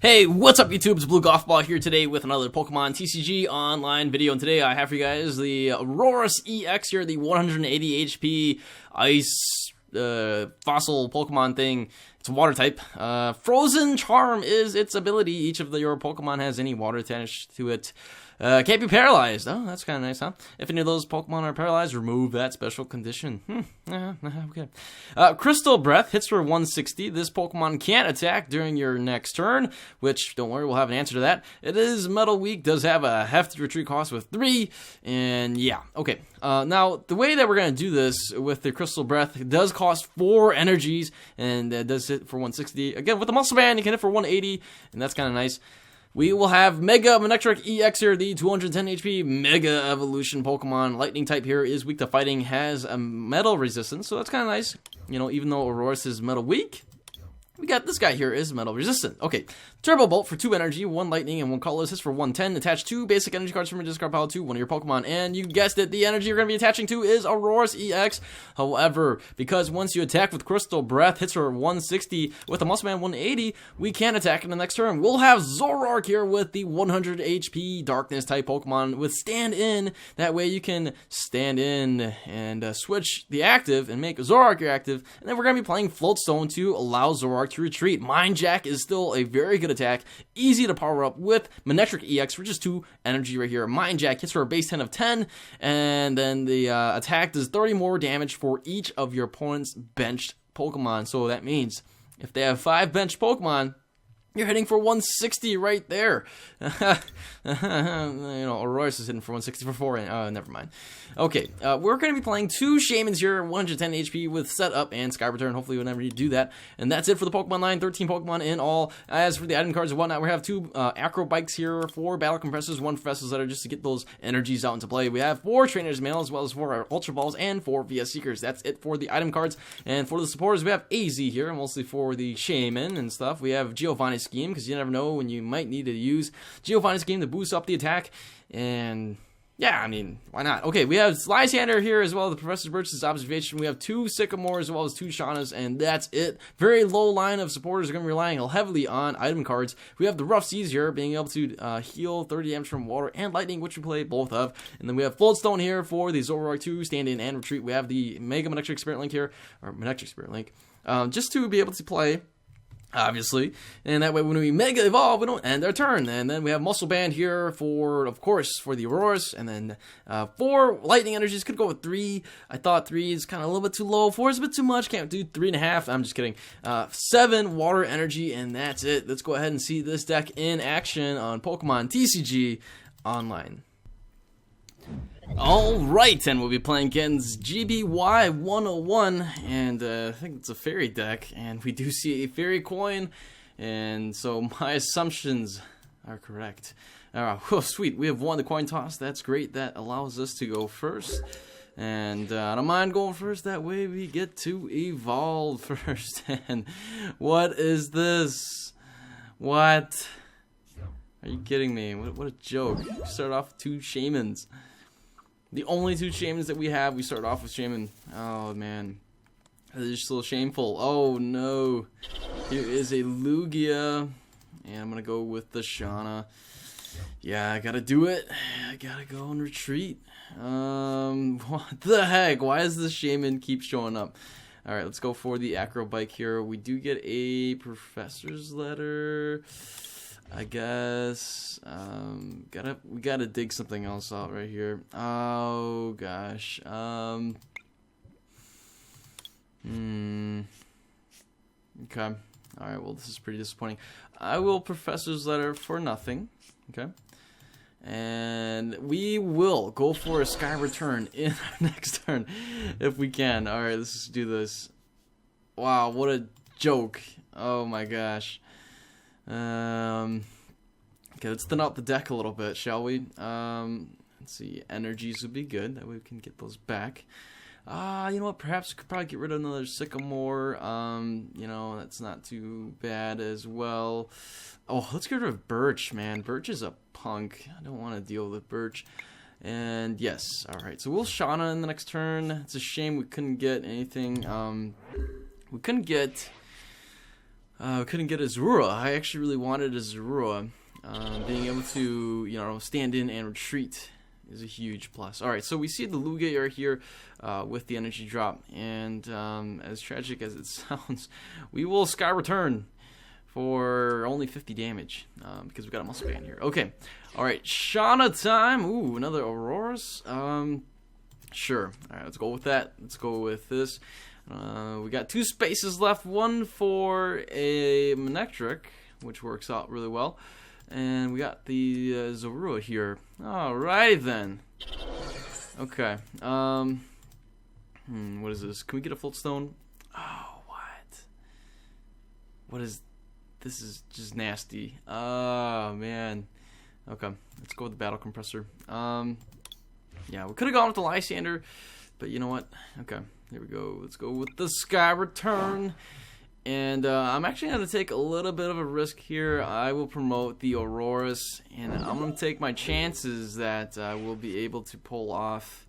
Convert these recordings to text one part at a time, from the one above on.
Hey, what's up YouTube? It's abluegolfball here today with another Pokemon TCG online video, and today I have for you guys the Aurorus EX here, the 180 HP ice fossil Pokemon thing. It's a water type. Frozen Charm is its ability. Each of your Pokemon has any water attached to it. Can't be paralyzed. Oh, that's kind of nice, huh? If any of those Pokemon are paralyzed, remove that special condition. Okay. Crystal Breath hits for 160. This Pokemon can't attack during your next turn, which, don't worry, we'll have an answer to that. It is Metal Weak, does have a hefty retreat cost with 3, and yeah. Okay, now, the way that we're going to do this with the Crystal Breath, it does cost 4 energies, and it does hit for 160. Again, with the Muscle Band, you can hit for 180, and that's kind of nice. We will have Mega Manectric EX here, the 210 HP Mega Evolution Pokemon. Lightning type here is weak to fighting, has a metal resistance, so that's kind of nice. You know, even though Aurorus is metal weak, we got this guy here is metal resistant. Okay, Turbo Bolt for 2 energy, 1 lightning, and 1 colorless hits for 110. Attach 2 basic energy cards from your discard pile to one of your Pokemon. And you guessed it, the energy you're going to be attaching to is Aurorus EX. However, because once you attack with Crystal Breath, hits for 160, with a Muscle Man 180, we can attack in the next turn. We'll have Zoroark here with the 100 HP Darkness type Pokemon with Stand In. That way you can stand in and switch the active and make Zoroark your active. And then we're going to be playing Float Stone to allow Zoroark to retreat. Mind Jack is still a very good attack, easy to power up with Manectric EX for just 2 energy right here. Mind Jack hits for a base 10 of 10, and then the attack does 30 more damage for each of your opponent's benched Pokemon. So that means if they have 5 benched Pokemon, you're hitting for 160 right there. You know, Aurorus is hitting for 160 for 4. Never mind. Okay, we're going to be playing 2 Shamans here, 110 HP with Setup and Sky Return. Hopefully, whenever you do that. And that's it for the Pokemon line. 13 Pokemon in all. As for the item cards and whatnot, we have 2 Acro Bikes here, 4 Battle Compressors, 1 Professor's Letter just to get those energies out into play. We have 4 Trainers Mail as well as 4 Ultra Balls and 4 VS Seekers. That's it for the item cards. And for the supporters, we have AZ here, mostly for the Shaman and stuff. We have Giovanni Scheme, because you never know when you might need to use Giovanni Scheme to boost up the attack, and yeah, I mean, why not? Okay, we have Lysander here as well, the Professor Birch's Observation. We have 2 Sycamore as well as 2 Shaunas, and that's it. Very low line of supporters are going to be relying heavily on item cards. We have the Rough Seas here, being able to heal 30 damage from water and lightning, which we play both of. And then we have Floatstone here for the Zoroark 2, Stand In and Retreat. We have the Mega Manectric Spirit Link here, or Manectric Spirit Link, just to be able to play, obviously, and that way when we Mega Evolve, we don't end our turn. And then we have Muscle Band here for, of course, for the Aurorus, and then 4 Lightning Energies. Could go with 3. I thought 3 is kind of a little bit too low. 4 is a bit too much. Can't do 3.5. I'm just kidding. 7 Water Energy, and that's it. Let's go ahead and see this deck in action on Pokemon TCG Online. Alright, and we'll be playing against GBY 101, and I think it's a fairy deck, and we do see a fairy coin, and so my assumptions are correct. Oh, sweet, we have won the coin toss. That's great. That allows us to go first, and I don't mind going first. That way we get to evolve first. And what is this? What? Are you kidding me? What a joke. We start off with 2 Shamans. The only 2 Shamans that we have, we start off with Shaman. Oh, man. That is so shameful. Oh, no. Here is a Lugia. And I'm going to go with the Shauna. Yeah, I got to do it. I got to go and retreat. What the heck? Why does the Shaman keep showing up? Alright, let's go for the Acro Bike here. We do get a Professor's Letter, I guess. We gotta dig something else out right here. Oh gosh. Okay. Alright, well, this is pretty disappointing. I will Professor's Letter for nothing. Okay. And we will go for a Sky Return in our next turn if we can. Alright, let's just do this. Wow, what a joke. Oh my gosh. Okay, let's thin out the deck a little bit, shall we? Let's see, energies would be good. That way we can get those back. You know what? Perhaps we could probably get rid of another Sycamore. You know, that's not too bad as well. Oh, let's get rid of Birch, man. Birch is a punk. I don't want to deal with Birch. And yes, alright. So we'll Shauna in the next turn. It's a shame we couldn't get anything. We couldn't get We couldn't get a Zorua. I actually really wanted a Zorua. Being able to, you know, stand in and retreat is a huge plus. Alright, so we see the Lugia right here with the energy drop. And as tragic as it sounds, we will Sky Return for only 50 damage because we've got a muscle band here. Okay, alright, Shauna time. Ooh, another Aurorus. Sure. Alright, let's go with that. Let's go with this. We got 2 spaces left. One for a Manectric, which works out really well. And we got the Zorua here. Alright then. Okay. What is this? Can we get a Floatstone? Oh, what? What is... This is just nasty. Oh, man. Okay. Let's go with the Battle Compressor. Yeah, we could have gone with the Lysander, but you know what? Okay. Here we go. Let's go with the Sky Return. And I'm actually going to take a little bit of a risk here. I will promote the Aurorus, and I'm going to take my chances that I will be able to pull off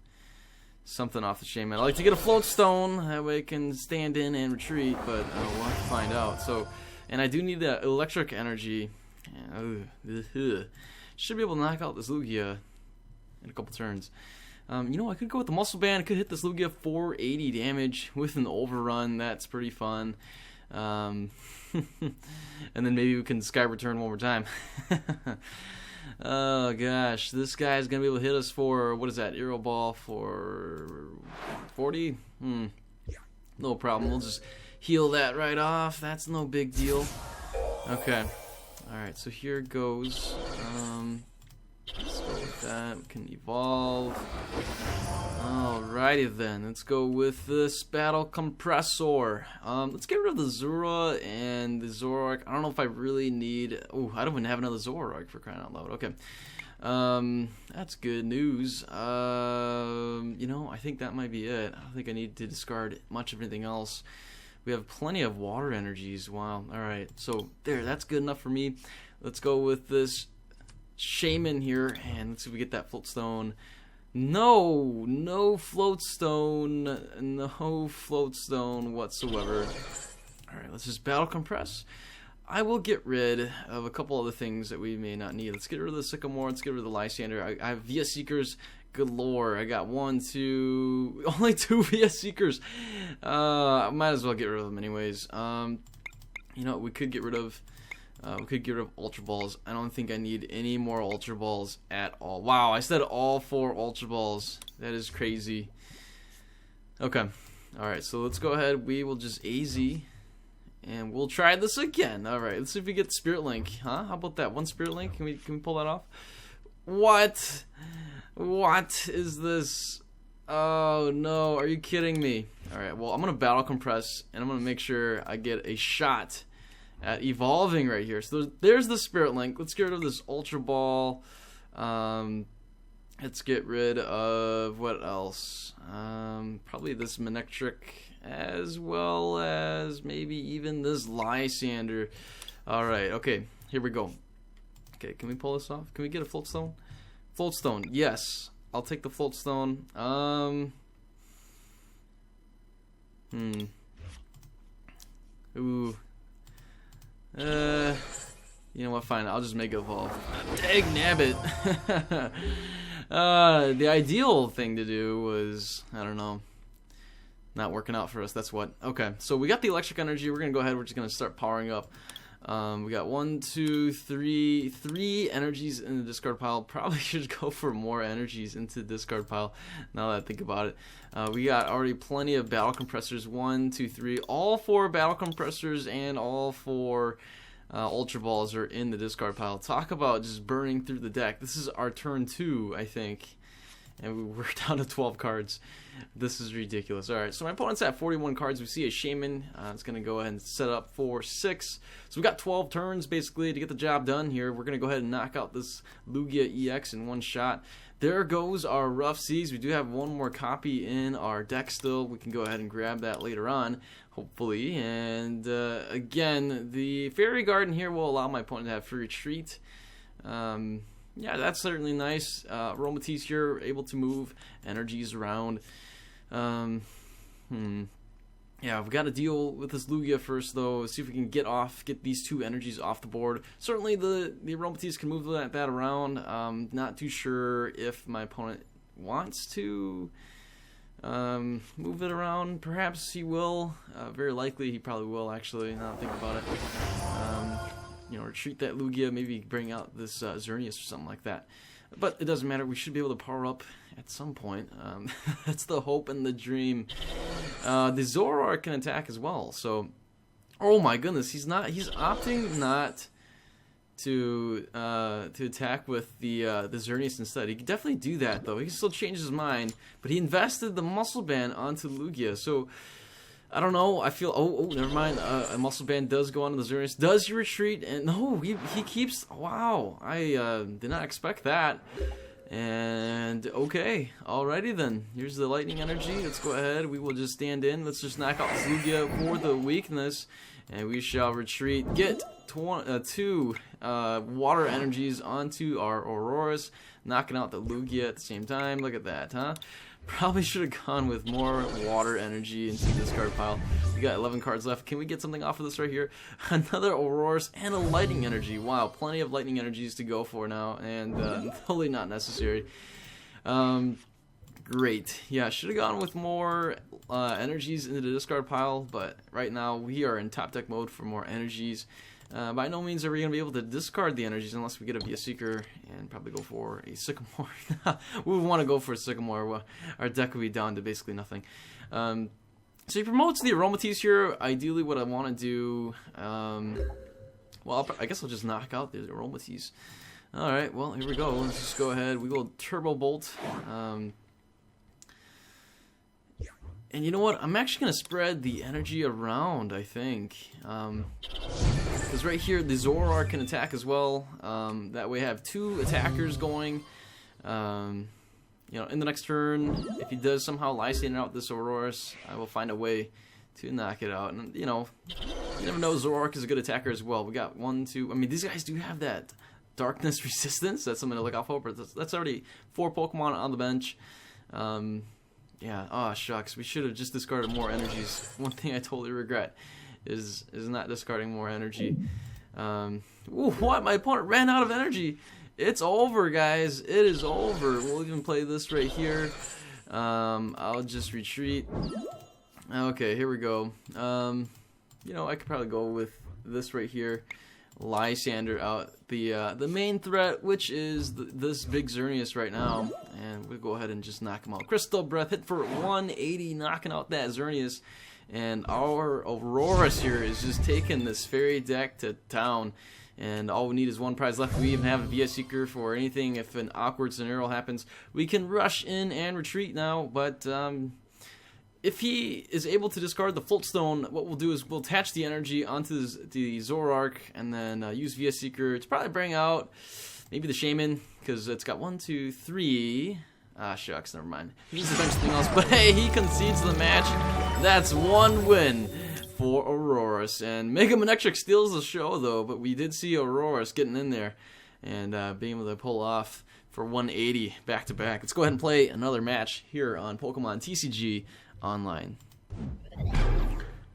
something off the Shaman. I like to get a Floatstone. That way I can stand in and retreat, but we'll have to find out. So, and I do need the electric energy. Should be able to knock out this Lugia in a couple turns. You know, I could go with the Muscle Band. I could hit this Lugia 480 damage with an overrun. That's pretty fun. And then maybe we can Sky Return one more time. Oh gosh, this guy's gonna be able to hit us for, what is that, Aero Ball for 40? No problem, we'll just heal that right off. That's no big deal. Okay, alright, so here goes. Let's go with that. We can evolve. Alrighty then. Let's go with this Battle Compressor. Let's get rid of the Zorua and the Zoroark. I don't know if I really need... Oh, I don't even have another Zoroark, for crying out loud. Okay. That's good news. You know, I think that might be it. I don't think I need to discard much of anything else. We have plenty of water energies. Wow. Alright. So, there. That's good enough for me. Let's go with this Shaman here, and let's see if we get that Floatstone. No Floatstone whatsoever. Alright, let's just Battle Compress. I will get rid of a couple other things that we may not need. Let's get rid of the Sycamore, let's get rid of the Lysander. I have Via Seekers galore. I got only 2 Via Seekers. I might as well get rid of them anyways. You know what we could get rid of? We could get rid of Ultra Balls. I don't think I need any more Ultra Balls at all. Wow, I said all 4 Ultra Balls. That is crazy. Okay. Alright, so let's go ahead. We will just AZ. And we'll try this again. Alright, let's see if we get Spirit Link. Huh? How about that? 1 Spirit Link? Can we pull that off? What? What is this? Oh, no. Are you kidding me? Alright, well, I'm going to Battle Compress. And I'm going to make sure I get a shot at evolving right here. So there's the Spirit Link. Let's get rid of this Ultra Ball. Let's get rid of what else? Probably this Manectric, as well as maybe even this Lysander. Alright, okay, here we go. Okay, can we pull this off? Can we get a Floatstone? Floatstone, yes. I'll take the Floatstone. Ooh. You know what, fine, I'll just Mega Evolve. Dag nabbit. The ideal thing to do was, I don't know, not working out for us, that's what. Okay, so we got the electric energy, we're gonna go ahead, we're just gonna start powering up. We got 1, 2, 3, 3 energies in the discard pile. Probably should go for more energies into the discard pile, now that I think about it. We got already plenty of Battle Compressors, 1, 2, 3. All 4 Battle Compressors and all 4 Ultra Balls are in the discard pile. Talk about just burning through the deck. This is our turn 2, I think. And we're down to 12 cards. This is ridiculous. Alright, so my opponent's at 41 cards. We see a Shaman. It's going to go ahead and set up for 6. So we've got 12 turns, basically, to get the job done here. We're going to go ahead and knock out this Lugia EX in one shot. There goes our Rough Seas. We do have one more copy in our deck still. We can go ahead and grab that later on, hopefully. And, again, the Fairy Garden here will allow my opponent to have free retreat. Yeah, that's certainly nice. Aromatisse here, able to move energies around. You Yeah, we've got to deal with this Lugia first, though. See if we can get these two energies off the board. Certainly, the Aromatisse can move that around. Not too sure if my opponent wants to move it around. Perhaps he will. Very likely, he probably will. Actually, now that I think about it. You know, retreat that Lugia, maybe bring out this Xerneas or something like that. But it doesn't matter. We should be able to power up at some point. That's the hope and the dream. The Zoroark can attack as well. So, oh my goodness, he's opting not to attack with the Xerneas instead. He can definitely do that though. He can still change his mind, but he invested the Muscle Band onto Lugia. So I don't know. I feel oh never mind. A Muscle Band does go onto the Xerneas. Does he retreat? And no, he keeps. Wow, I did not expect that. And okay, alrighty then. Here's the lightning energy. Let's go ahead. We will just stand in. Let's just knock out this Lugia for the weakness, and we shall retreat. Get two water energies onto our Aurorus, knocking out the Lugia at the same time. Look at that, huh? Probably should have gone with more water energy into the discard pile. We got 11 cards left. Can we get something off of this right here? Another Aurorus and a lightning energy. Wow, plenty of lightning energies to go for now, and totally not necessary. Great. Yeah, should have gone with more energies into the discard pile, but right now we are in top deck mode for more energies. By no means are we going to be able to discard the energies unless we get a Via Seeker and probably go for a Sycamore. We would want to go for a Sycamore. Our deck would be down to basically nothing. So he promotes the Aromatisse here. Ideally what I want to do, well, I guess I'll just knock out the Aromatisse. Alright, well, here we go. Let's just go ahead. We will Turbo Bolt. And you know what? I'm actually going to spread the energy around, I think. Because right here, the Zoroark can attack as well. That way I have two attackers going. You know, in the next turn, if he does somehow Lysander out this Aurorus, I will find a way to knock it out. And, you know, you never know, Zoroark is a good attacker as well. We got 1, 2... I mean, these guys do have that darkness resistance. That's something to look out for. But that's already 4 Pokemon on the bench. Yeah, oh shucks, we should have just discarded more energies. One thing I totally regret is not discarding more energy. Ooh, what? My opponent ran out of energy. It's over, guys. It is over. We'll even play this right here. I'll just retreat. Okay, here we go. You know, I could probably go with this right here. Lysander out the main threat, which is this big Xerneas right now, and we'll go ahead and just knock him out. Crystal Breath hit for 180, knocking out that Xerneas, and our Aurorus here is just taking this fairy deck to town. And all we need is one prize left. We even have a Via Seeker for anything. If an awkward scenario happens, we can rush in and retreat now. But if he is able to discard the Floatstone, what we'll do is we'll attach the energy onto the Zoroark and then use Via Seeker to probably bring out maybe the Shaman, because it's got 1, 2, 3. Ah, shucks, never mind. He needs to bench something else, but hey, he concedes the match. That's 1 win for Aurorus. And Mega Manectric steals the show, though, but we did see Aurorus getting in there and being able to pull off for 180 back-to-back. Let's go ahead and play another match here on Pokemon TCG Online.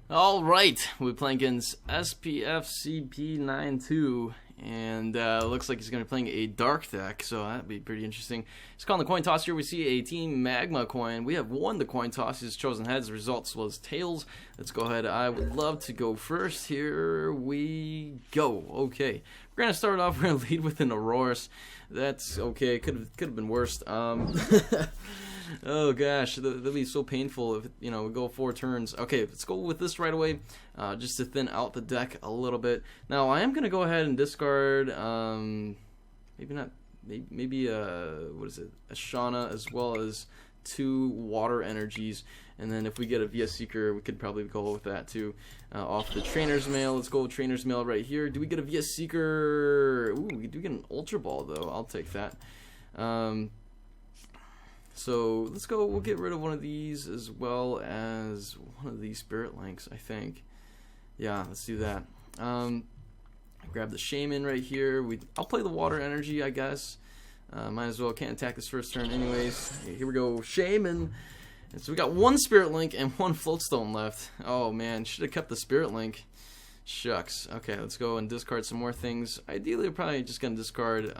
Alright, we're playing against SPFCP92, and looks like he's going to be playing a dark deck, so that'd be pretty interesting. He's calling the coin toss here. We see a Team Magma coin. We have won the coin toss. He's chosen heads. The results was tails. Let's go ahead. I would love to go first. Here we go. Okay, we're going to start off. We're going to lead with an Aurorus. That's okay. Could have been worse. Oh gosh, that'd be so painful if, you know, we go 4 turns. Okay, let's go with this right away, just to thin out the deck a little bit. Now I am gonna go ahead and discard, maybe not, maybe what is it, a Shauna, as well as 2 water energies, and then if we get a Via Seeker, we could probably go with that too. Off the Trainer's Mail, let's go with Trainer's Mail right here. Do we get a Via Seeker? Ooh, we do get an Ultra Ball though. I'll take that. So let's go, we'll get rid of one of these as well as one of these Spirit Links, I think. Yeah, let's do that. Grab the Shaman right here. I'll play the Water Energy, I guess. Might as well, can't attack this first turn anyways. Okay, here we go, Shaman. So we got one Spirit Link and one Floatstone left. Oh man, should have kept the Spirit Link. Shucks. Okay, let's go and discard some more things. Ideally, we're probably just gonna discard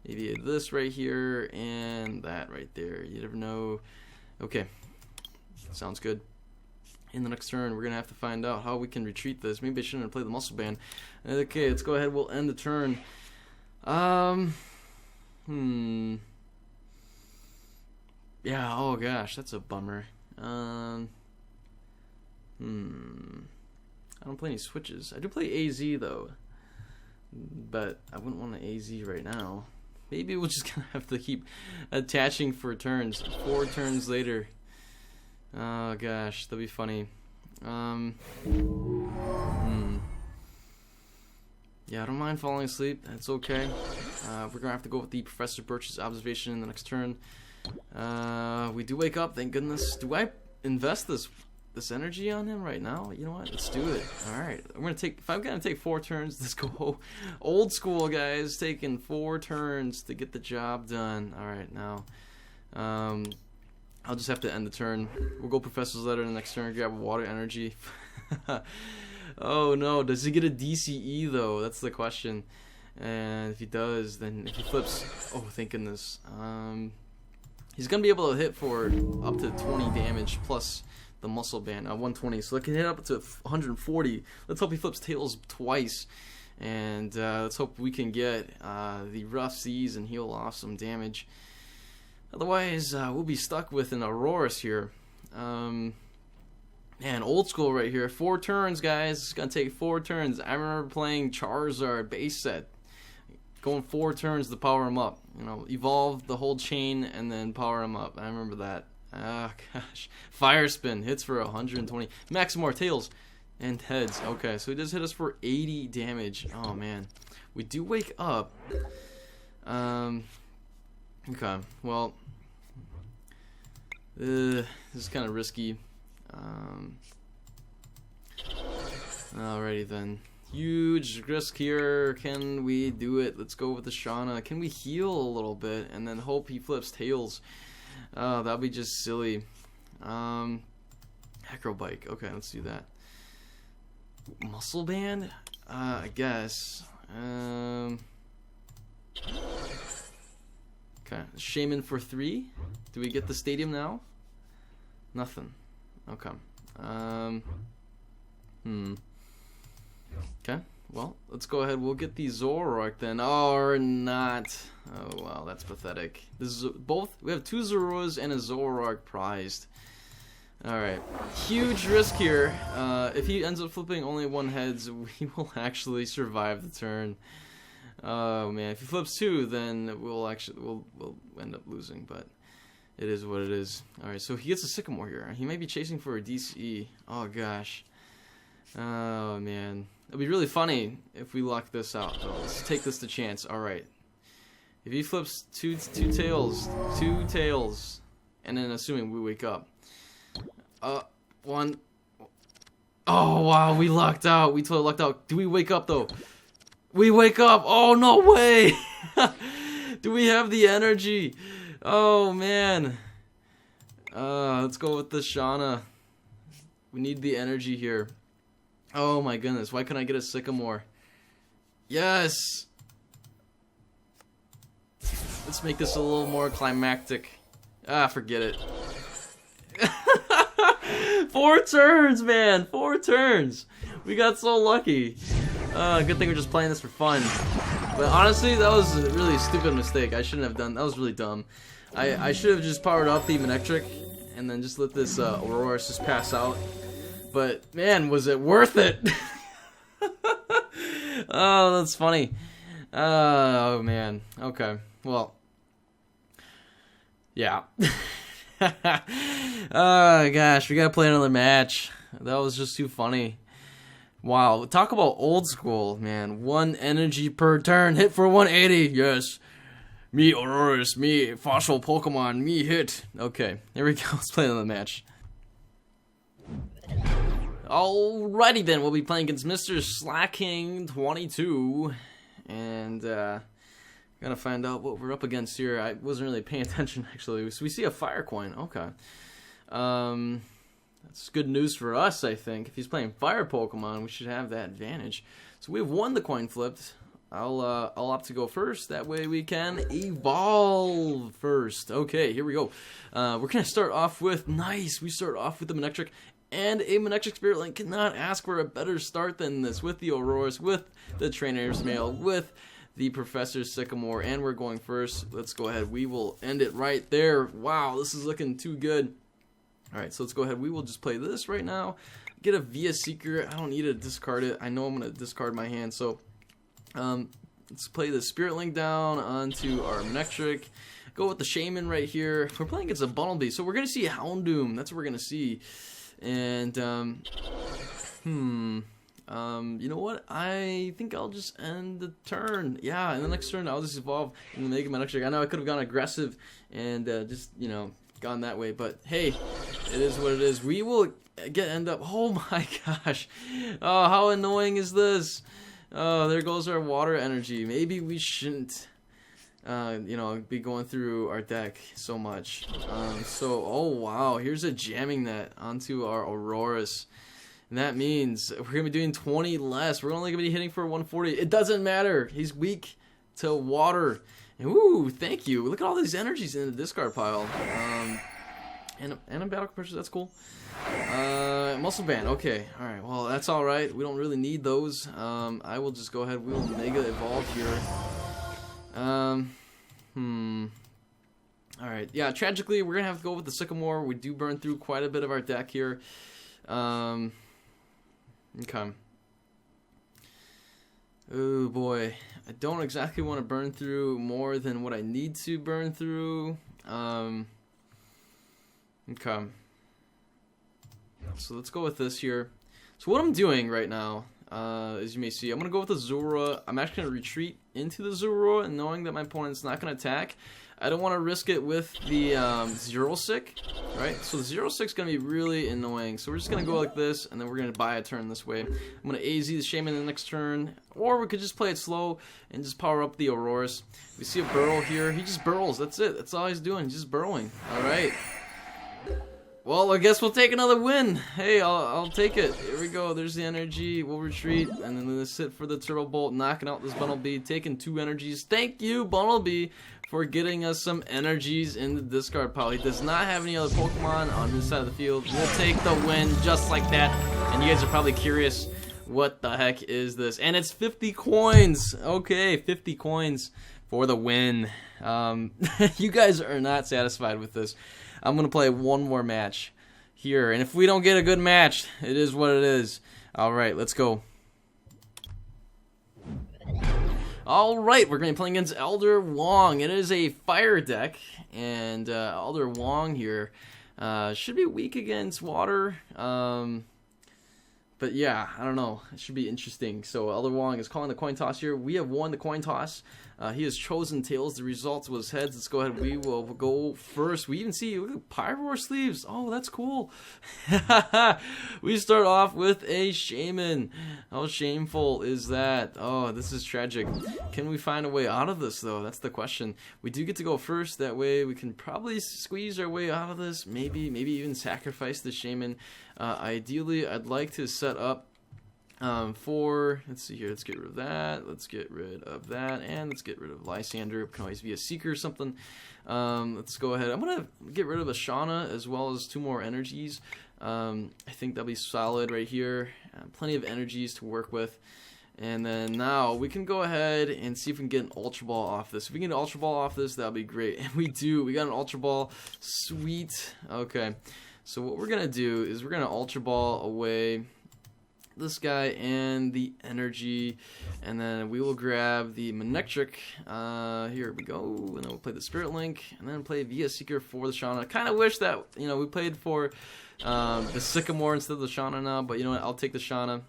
maybe this right here and that right there. You never know. Okay, sounds good. In the next turn, we're gonna have to find out how we can retreat this. Maybe I shouldn't have played the Muscle Band. Okay, let's go ahead. We'll end the turn. Yeah, oh gosh, that's a bummer. I don't play any switches. I do play AZ though, but I wouldn't want an AZ right now. Maybe we're just gonna have to keep attaching for turns. 4 turns later. Oh gosh, that'd be funny. Yeah, I don't mind falling asleep. That's okay. We're gonna have to go with the Professor Birch's observation in the next turn. We do wake up, thank goodness. Do I invest this energy on him right now? You know what? Let's do it. All right, I'm gonna take. If I'm gonna take 4 turns, let's go old school, guys. Taking 4 turns to get the job done. All right, now, I'll just have to end the turn. We'll go Professor's Letter in the next turn. Grab water energy. Oh no, does he get a DCE though? That's the question. And if he does, then if he flips, oh thank goodness. He's gonna be able to hit for up to 20 damage plus the Muscle Band, 120, so it can hit up to 140. Let's hope he flips tails twice, and let's hope we can get the Rough Seas and heal off some damage. Otherwise, we'll be stuck with an Aurorus here. Man, old school right here. 4 turns, guys. It's gonna take 4 turns. I remember playing Charizard base set, going 4 turns to power him up. You know, evolve the whole chain and then power him up. I remember that. Ah, gosh. Fire Spin hits for 120. Maximum tails and heads. Okay, so he does hit us for 80 damage. Oh man, we do wake up. Okay, well, this is kind of risky. Alrighty then. Huge risk here. Can we do it? Let's go with the Shauna. Can we heal a little bit and then hope he flips tails? That'd be just silly. Acrobike. Okay, let's do that. Muscle Band? I guess. Okay. Shaman for 3. Do we get the stadium now? Nothing. Okay. Okay, well, let's go ahead. We'll get the Zoroark then. Oh, or not. Oh, wow, that's pathetic. This is both. We have 2 Zoroas and a Zoroark prized. Alright. Huge risk here. If he ends up flipping only 1 heads, we will actually survive the turn. Oh, man. If he flips 2, then we'll end up losing, but it is what it is. Alright, so he gets a Sycamore here. He might be chasing for a DCE. Oh, gosh. Oh, man. It'd be really funny if we luck this out, though. Let's take this to chance. Alright. If he flips two tails, and then assuming we wake up. 1. Oh, wow, we lucked out. We totally lucked out. Do we wake up, though? We wake up. Oh, no way. Do we have the energy? Oh, man. Let's go with the Shauna. We need the energy here. Oh my goodness, why couldn't I get a Sycamore? Yes! Let's make this a little more climactic. Ah, forget it. 4 turns, man! 4 turns! We got so lucky. Good thing we're just playing this for fun. But honestly, that was a really stupid mistake. I shouldn't have done. That was really dumb. I should have just powered up the Manectric and then just let this Aurorus just pass out. But man, was it worth it? Oh, that's funny. Oh man. Okay. Well. Yeah. Oh gosh, we gotta play another match. That was just too funny. Wow. Talk about old school, man. 1 energy per turn. Hit for 180. Yes. Me, Aurorus. Me, fossil Pokemon. Me, hit. Okay. Here we go. Let's play another match. Alrighty then, we'll be playing against Mr. Slacking22, and gotta find out what we're up against here. I wasn't really paying attention actually. So we see a fire coin. Okay. That's good news for us, I think. If he's playing fire Pokemon, we should have that advantage. So we have won the coin flipped. I'll opt to go first. That way we can evolve first. Okay, here we go. We're gonna start off with nice. We start off with the Manectric and a Manectric Spirit Link. Cannot ask for a better start than this with the Aurorus, with the Trainer's Mail, with the Professor Sycamore, and we're going first. Let's go ahead. We will end it right there. Wow, this is looking too good. All right, so let's go ahead. We will just play this right now. Get a Via Seeker. I don't need to discard it. I know I'm gonna discard my hand, so. Let's play the Spirit Link down onto our Manectric. Go with the Shaman right here. We're playing against a Bunnelby, so we're going to see Houndoom. That's what we're going to see. And, you know what? I think I'll just end the turn. Yeah, in the next turn, I'll just evolve in the Mega Manectric. I know I could have gone aggressive and just, you know, gone that way. But, hey, it is what it is. We will end up... Oh, my gosh. Oh, how annoying is this? Oh, there goes our water energy. Maybe we shouldn't, you know, be going through our deck so much. Oh wow, here's a jamming net onto our Aurorus. And that means we're going to be doing 20 less. We're only going to be hitting for 140. It doesn't matter. He's weak to water. And, ooh, thank you. Look at all these energies in the discard pile. And a battle compressor, that's cool. Muscle band, okay. Alright, well, that's alright. We don't really need those. I will just go ahead. We will Mega Evolve here. Alright, yeah, tragically, we're going to have to go with the Sycamore. We do burn through quite a bit of our deck here. Okay. Oh, boy. I don't exactly want to burn through more than what I need to burn through. Okay. So let's go with this here. So what I'm doing right now, as you may see, I'm going to go with the Zorua. I'm actually going to retreat into the Zorua, and knowing that my opponent's not going to attack, I don't want to risk it with the Zero-Sick, right? So the Zero-Sick is going to be really annoying. So we're just going to go like this, and then we're going to buy a turn this way. I'm going to AZ the Shaman the next turn, or we could just play it slow and just power up the Aurorus. We see a burrow here. He just burrows. That's it. That's all he's doing. He's just burrowing. All right. Well, I guess we'll take another win. Hey, I'll take it. Here we go. There's the energy. We'll retreat, and then let's sit for the Turbo Bolt, knocking out this Bunnelby, taking 2 energies. Thank you, Bunnelby, for getting us some energies in the discard pile. He does not have any other Pokemon on his side of the field. We'll take the win just like that. And you guys are probably curious, what the heck is this? And it's 50 coins. Okay, 50 coins for the win. You guys are not satisfied with this. I'm going to play one more match here. And if we don't get a good match, it is what it is. All right, let's go. All right, we're going to be playing against elderwong. It is a fire deck. And elderwong here should be weak against water. But yeah, I don't know. It should be interesting. So elderwong is calling the coin toss here. We have won the coin toss. He has chosen tails. The result was heads. Let's go ahead. We will go first. We even see, look at Pyroar sleeves. Oh, that's cool. We start off with a Shaman. How shameful is that? Oh, this is tragic. Can we find a way out of this, though? That's the question. We do get to go first. That way we can probably squeeze our way out of this. Maybe even sacrifice the Shaman. Ideally, I'd like to set up let's see here, let's get rid of that, let's get rid of that, and let's get rid of Lysander. It can always be a Seeker or something. Let's go ahead. I'm going to get rid of a Shauna as well as 2 more energies. I think that'll be solid right here. Plenty of energies to work with. And then now we can go ahead and see if we can get an Ultra Ball off this. If we can get an Ultra Ball off this, that'll be great. And we do. We got an Ultra Ball. Sweet. Okay. So what we're going to do is we're going to Ultra Ball away this guy and the energy, and then we will grab the Manectric. Here we go, and then we'll play the Spirit Link, and then play Via Seeker for the Shauna. I kind of wish that, you know, we played for the Sycamore instead of the Shauna now, but you know what, I'll take the Shauna.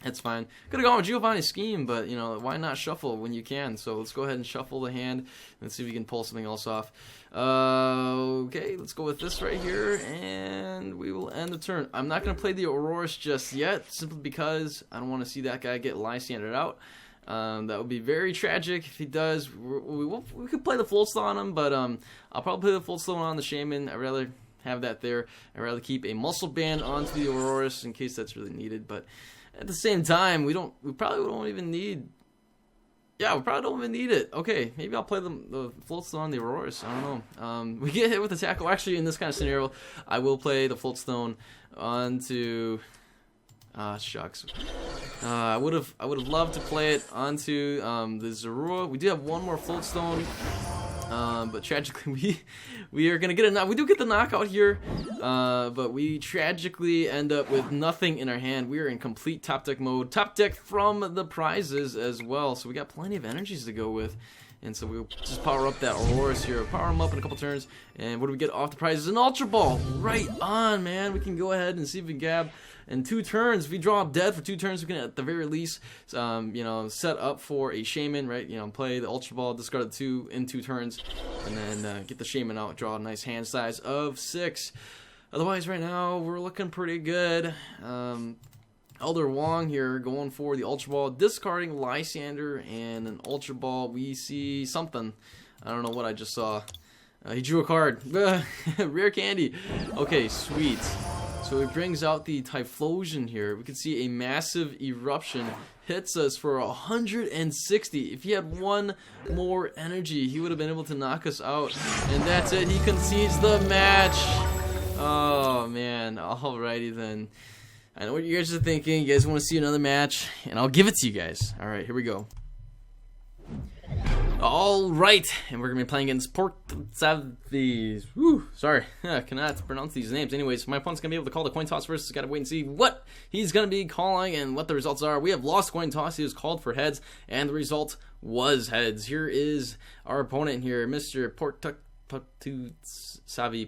That's fine. Could have gone with Giovanni's Scheme, but, you know, why not shuffle when you can? So let's go ahead and shuffle the hand. Let's see if we can pull something else off. Okay, let's go with this right here, and we will end the turn. I'm not going to play the Aurorus just yet, simply because I don't want to see that guy get Lysandered out. That would be very tragic if he does. We could play the Full Slow on him, but I'll probably play the Full Slow on the Shaman. I'd rather have that there. I'd rather keep a muscle band onto the Aurorus in case that's really needed. But at the same time, we probably don't even need. Yeah, we probably don't even need it. Okay, maybe I'll play the Floatstone on the Aurorus. I don't know. We get hit with the tackle. Actually, in this kind of scenario, I will play the Floatstone onto. Shucks. I would have loved to play it onto the Zorua. We do have one more Floatstone, but tragically we are gonna get a we do get the knockout here, but we tragically end up with nothing in our hand. We are in complete top deck mode. Top deck from the prizes as well, so we got plenty of energies to go with. And so we'll just power up that Aurorus here. Power him up in a couple turns. And what do we get off the prizes? An Ultra Ball! Right on, man. We can go ahead and see if we can grab in 2 turns. If we draw up dead for 2 turns, we can at the very least, you know, set up for a Shaman, right? You know, play the Ultra Ball, discard the 2 in 2 turns, and then get the Shaman out, draw a nice hand size of 6. Otherwise, right now, we're looking pretty good. Elderwong here going for the Ultra Ball, discarding Lysander and an Ultra Ball. We see something. I don't know what I just saw. He drew a card. Rare candy. Okay, sweet. So he brings out the Typhlosion here. We can see a massive eruption hits us for 160. If he had 1 more energy, he would have been able to knock us out. And that's it. He concedes the match. Oh, man. Alrighty then. I know what you guys are thinking. You guys want to see another match, and I'll give it to you guys. All right, here we go. All right, and we're going to be playing against Portsavis. Woo, sorry, I cannot pronounce these names. Anyways, my opponent's going to be able to call the coin toss first. Got to wait and see what he's going to be calling and what the results are. We have lost coin toss. He was called for heads, and the result was heads. Here is our opponent here, Mr. Portuksavi.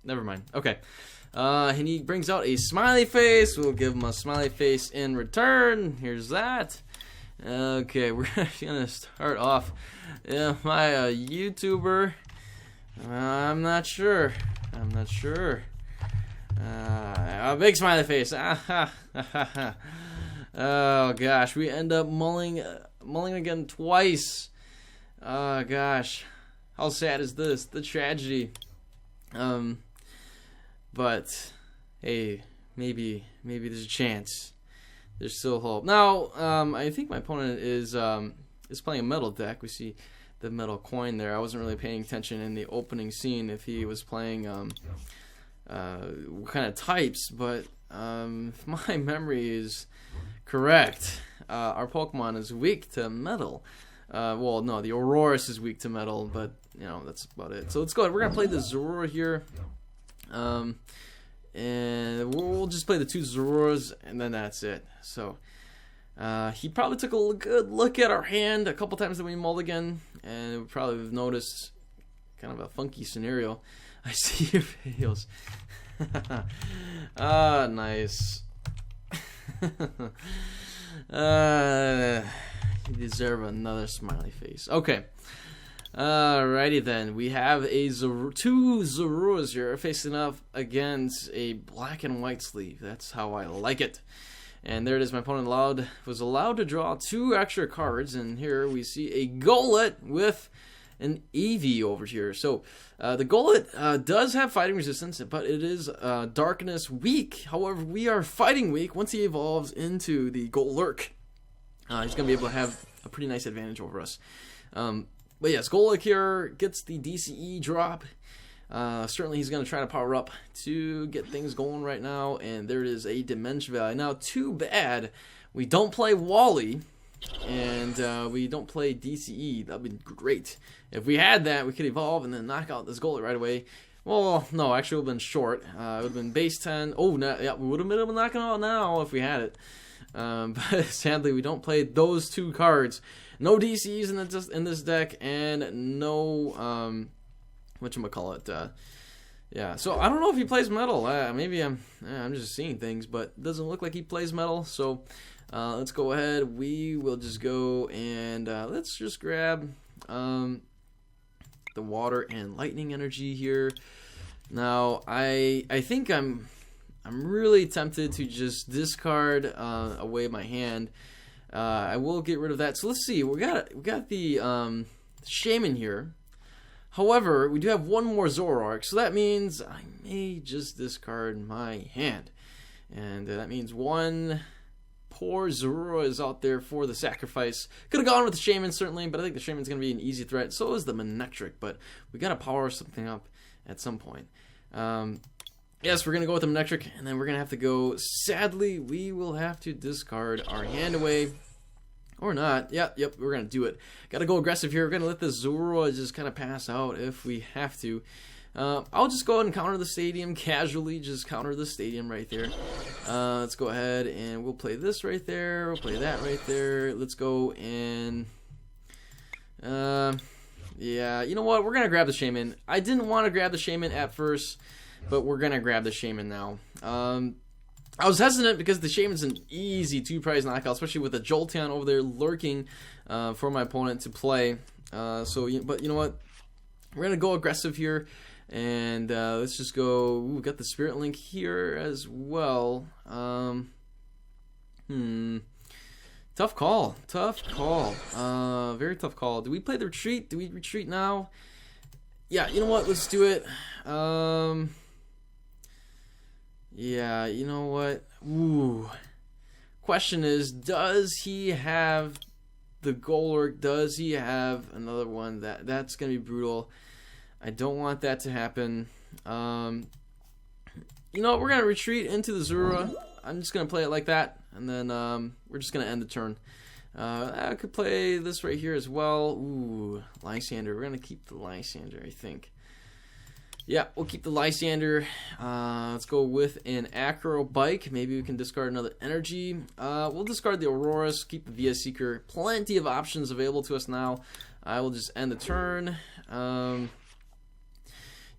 Never mind. Okay. And he brings out a smiley face. We'll give him a smiley face in return. Here's that. Okay, we're gonna start off. Yeah, my YouTuber. I'm not sure. A big smiley face. Oh gosh, we end up mulling again twice. Oh gosh, how sad is this? The tragedy. But hey, maybe there's a chance. There's still hope. Now, I think my opponent is playing a metal deck. We see the metal coin there. I wasn't really paying attention in the opening scene if he was playing what kind of types, but if my memory is correct, our Pokemon is weak to metal. Well, no, the Aurorus is weak to metal, but you know, that's about it. So let's go ahead. We're gonna play the Zorua here. And we'll just play the 2 Zoruas, and then that's it. So he probably took a good look at our hand a couple times that we mulligan, and we probably have noticed kind of a funky scenario. I see your videos. Nice. You deserve another smiley face. Okay. Alrighty then, we have a 2 Zoruas here facing up against a black and white sleeve. That's how I like it. And there it is, my opponent was allowed to draw 2 extra cards, and here we see a Golett with an Eevee over here. So the Golett does have fighting resistance, but it is darkness weak. However, we are fighting weak. Once he evolves into the Golurk, he's going to be able to have a pretty nice advantage over us. But yes, Golurk here gets the DCE drop. Certainly he's going to try to power up to get things going right now. And there is a Dimension Valley. Now, too bad we don't play Wally and we don't play DCE. That would be great. If we had that, we could evolve and then knock out this Golurk right away. Well, no, actually it would have been short. It would have been base 10. Oh, no, yeah, we would have been able to knock it out now if we had it. But sadly, we don't play those 2 cards. No DCs in this deck, and no whatchamacallit. Yeah, so I don't know if he plays metal. Maybe I'm just seeing things, but it doesn't look like he plays metal. So let's go ahead. We will just go and let's just grab the water and lightning energy here. Now I think I'm really tempted to just discard away my hand. I will get rid of that. So let's see. We got the Shaman here. However, we do have one more Zoroark, so that means I may just discard my hand. And that means one poor Zorua is out there for the sacrifice. Could have gone with the Shaman, certainly, but I think the Shaman's going to be an easy threat. So is the Manectric, but we got to power something up at some point. Yes, we're going to go with the Manectric, and then we're going to have to go... Sadly, we will have to discard our hand away. Or not. Yep, we're going to do it. Got to go aggressive here. We're going to let the Zorua just kind of pass out if we have to. I'll just go ahead and counter the stadium casually. Just counter the stadium right there. Let's go ahead and we'll play this right there. We'll play that right there. Let's go and... yeah, you know what? We're going to grab the Shaman. I didn't want to grab the Shaman at first, but we're going to grab the Shaman now. I was hesitant because the Shaman's an easy 2-prize knockout, especially with the Jolteon over there lurking for my opponent to play. But you know what? We're going to go aggressive here, and let's just go... Ooh, we got the Spirit Link here as well. Tough call. Tough call. Very tough call. Do we play the retreat? Do we retreat now? Yeah, you know what? Let's do it. Yeah, you know what? Ooh. Question is, does he have the Golurk? Does he have another one? That's going to be brutal. I don't want that to happen. You know what? We're going to retreat into the Zorua. I'm just going to play it like that. And then we're just going to end the turn. I could play this right here as well. Ooh, Lysander. We're going to keep the Lysander, I think. Yeah, we'll keep the Lysander. Let's go with an Acro Bike. Maybe we can discard another energy. We'll discard the Aurorus, keep the VS Seeker. Plenty of options available to us now. I will just end the turn.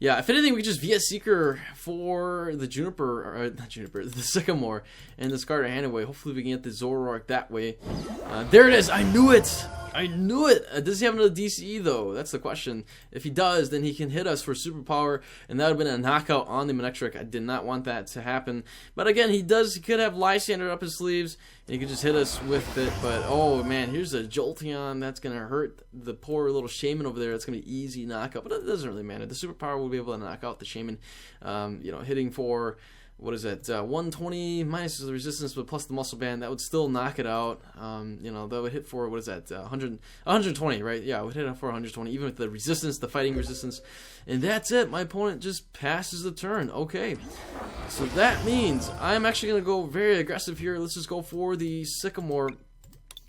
Yeah, if anything, we could just VS Seeker for the the Sycamore, and discard our hand away. Hopefully we can get the Zoroark that way. There it is! I knew it! I knew it! Does he have another DCE, though? That's the question. If he does, then he can hit us for superpower, and that would have been a knockout on the Manectric. I did not want that to happen. But again, he could have Lysander up his sleeves, and he could just hit us with it. But, oh, man, here's a Jolteon. That's going to hurt the poor little Shaman over there. That's going to be easy knockout. But it doesn't really matter. The superpower will be able to knock out the Shaman. You know, hitting for... What is that? 120 minus the resistance, but plus the muscle band. That would still knock it out. You know, that would hit for, what is that? 120, right? Yeah, it would hit for 120, even with the resistance, the fighting resistance. And that's it. My opponent just passes the turn. Okay. So that means I'm actually going to go very aggressive here. Let's just go for the Sycamore.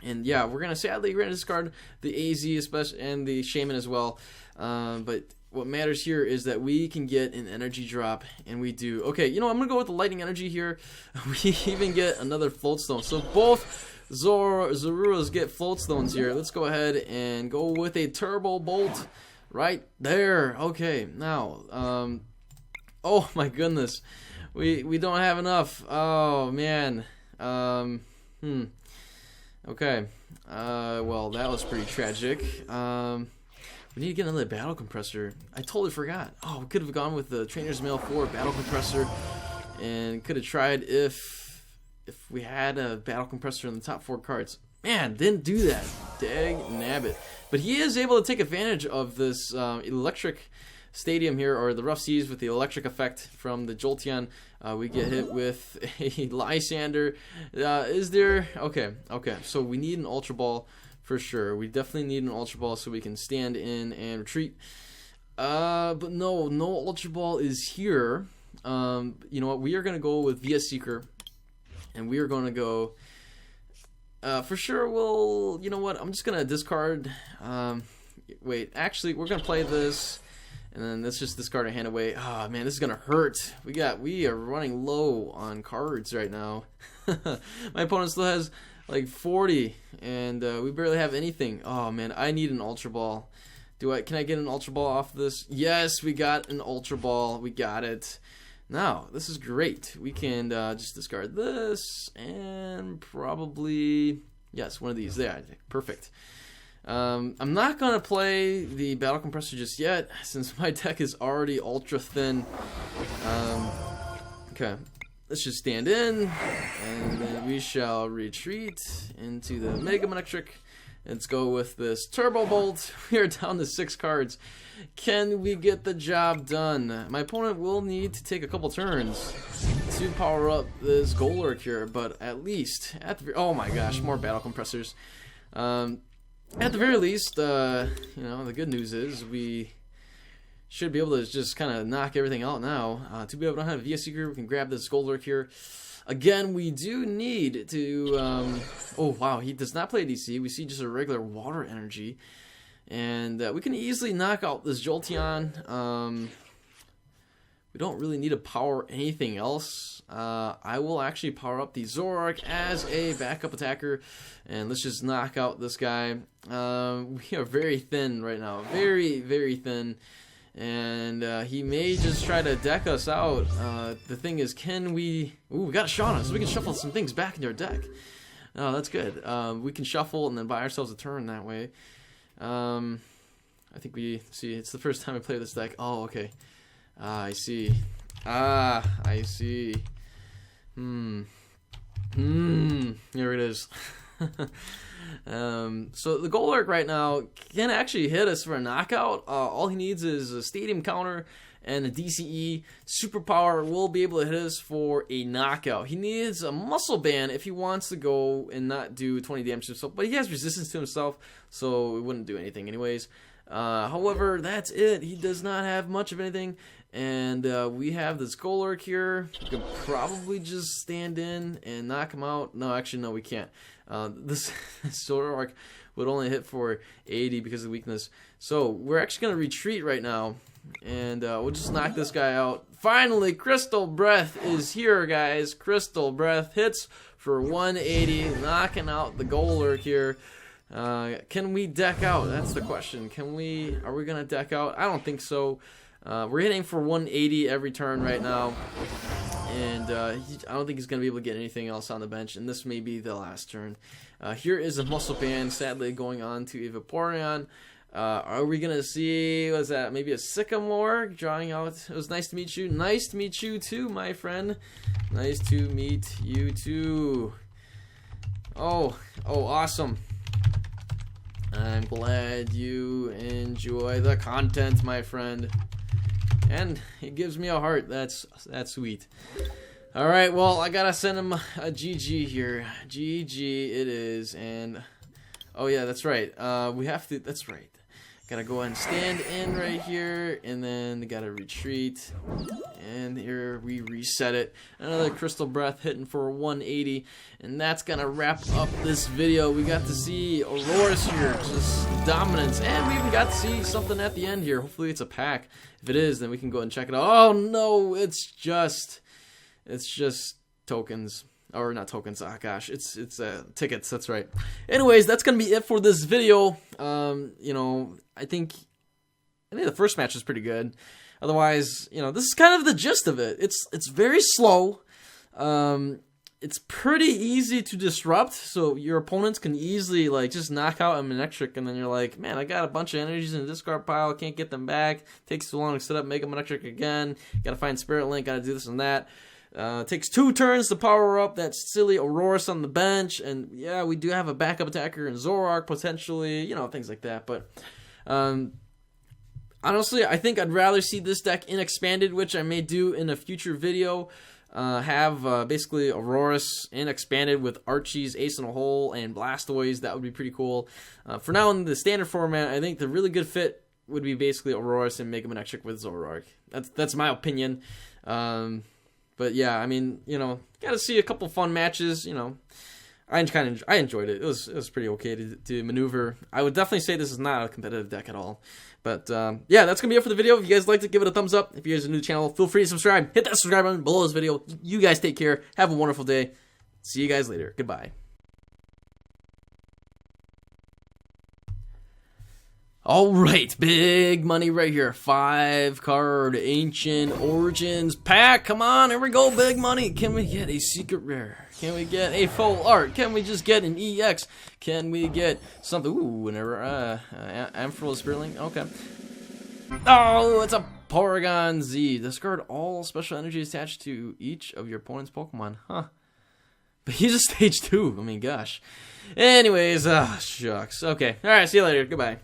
And yeah, we're going to discard the AZ especially, and the Shaman as well. But what matters here is that we can get an energy drop, and we do. Okay, you know, I'm going to go with the lightning energy here. We even get another float stone. So both Zoruas get float stones here. Let's go ahead and go with a turbo bolt right there. Okay, now, oh my goodness. We don't have enough. Oh, man. Okay. Well, that was pretty tragic. We need to get another battle compressor. I totally forgot. Oh, we could have gone with the Trainer's Mail 4 battle compressor, and could have tried if we had a battle compressor in the top 4 cards. Man, didn't do that. Dag nabbit. But he is able to take advantage of this electric stadium here, or the rough seas with the electric effect from the Jolteon. We get hit with a Lysander. Is there... Okay. So we need an Ultra Ball. For sure, we definitely need an Ultra Ball so we can stand in and retreat. But no Ultra Ball is here. You know what? We are going to go with VS Seeker, and we are going to go. For sure, we'll. You know what? I'm just going to discard. Wait, actually, we're going to play this, and then let's just discard a hand away. Ah, man, this is going to hurt. We are running low on cards right now. My opponent still has like 40, and we barely have anything. Oh man, I need an Ultra Ball. Can I get an Ultra Ball off this? Yes, we got an Ultra Ball. We got it. Now, this is great. We can just discard this, and probably, yes, one of these. There, perfect. I'm not going to play the Battle Compressor just yet, since my deck is already ultra thin. Okay. Let's just stand in, and then we shall retreat into the Mega Manectric. Let's go with this Turbo Bolt. We are down to 6 cards. Can we get the job done? My opponent will need to take a couple turns to power up this Golurk here, but at least, oh my gosh, more battle compressors. At the very least, you know, the good news is we should be able to just kind of knock everything out now. To be able to have a VS Seeker, we can grab this Golurk here. Again, we do need to, oh wow, he does not play DC. We see just a regular water energy. And we can easily knock out this Jolteon. We don't really need to power anything else. I will actually power up the Zoroark as a backup attacker. And let's just knock out this guy. We are very thin right now. Very, very thin. And he may just try to deck us out. The thing is, can we... Ooh, we got a Shauna, so we can shuffle some things back into our deck. Oh, that's good. We can shuffle and then buy ourselves a turn that way. I think we... See, it's the first time I play this deck. Oh, okay. I see. I see. Here it is. So the Golurk right now can actually hit us for a knockout. All he needs is a Stadium Counter and a DCE. Superpower will be able to hit us for a knockout. He needs a Muscle Band if he wants to go and not do 20 damage to himself, but he has resistance to himself, so it wouldn't do anything anyways. However, that's it. He does not have much of anything. And we have this Golurk here. We could probably just stand in and knock him out. No, actually, no, we can't. This Zoroark would only hit for 80 because of the weakness. So we're actually going to retreat right now. And we'll just knock this guy out. Finally, Crystal Breath is here, guys. Crystal Breath hits for 180, knocking out the Golurk here. Can we deck out? That's the question. Are we going to deck out? I don't think so. We're hitting for 180 every turn right now, and I don't think he's going to be able to get anything else on the bench, and this may be the last turn. Here is a Muscle Band, sadly going on to a Vaporeon. Are we going to see, what is that, maybe a Sycamore drawing out? It was nice to meet you. Nice to meet you too, my friend. Nice to meet you too. Oh, awesome. I'm glad you enjoy the content, my friend. And it gives me a heart. That's sweet. Alright, well, I gotta send him a GG here. GG it is. And, oh yeah, that's right. We have to, that's right. Gotta go ahead and stand in right here. And then gotta retreat. And here we reset it. Another Crystal Breath hitting for 180. And that's gonna wrap up this video. We got to see Aurorus here, just dominance. And we even got to see something at the end here. Hopefully it's a pack. If it is, then we can go and check it out. Oh no, it's just tokens. Or not tokens, oh gosh, it's tickets, that's right. Anyways, that's gonna be it for this video. You know, I think the first match was pretty good. Otherwise, you know, this is kind of the gist of it. It's very slow. It's pretty easy to disrupt, so your opponents can easily like just knock out a Manectric, and then you're like, man, I got a bunch of energies in the discard pile, can't get them back. Takes too long to set up Mega Manectric again. Gotta find Spirit Link, gotta do this and that. Takes 2 turns to power up that silly Aurorus on the bench, and yeah, we do have a backup attacker in Zoroark potentially, you know, things like that. But honestly, I think I'd rather see this deck in expanded, which I may do in a future video. Have basically Aurorus in expanded with Archie's, Ace in a Hole, and Blastoise. That would be pretty cool. For now, in the standard format, I think the really good fit would be basically Aurorus and Mega Manectric with Zoroark. That's my opinion. But yeah, I mean, you know, got to see a couple fun matches. You know, I enjoyed it. It was pretty okay to maneuver. I would definitely say this is not a competitive deck at all. But yeah, that's gonna be it for the video. If you guys liked it, give it a thumbs up. If you guys are new to the channel, feel free to subscribe. Hit that subscribe button below this video. You guys take care. Have a wonderful day. See you guys later. Goodbye. Alright, big money right here. 5-card Ancient Origins pack. Come on, here we go, big money. Can we get a secret rare? Can we get a full art? Can we just get an EX? Can we get something? Ooh, an Ampharos Spirit Link. Okay. Oh, it's a Porygon Z. Discard all special energies attached to each of your opponent's Pokemon. Huh. But he's a stage 2. I mean, gosh. Anyways, shucks. Okay. Alright, see you later. Goodbye.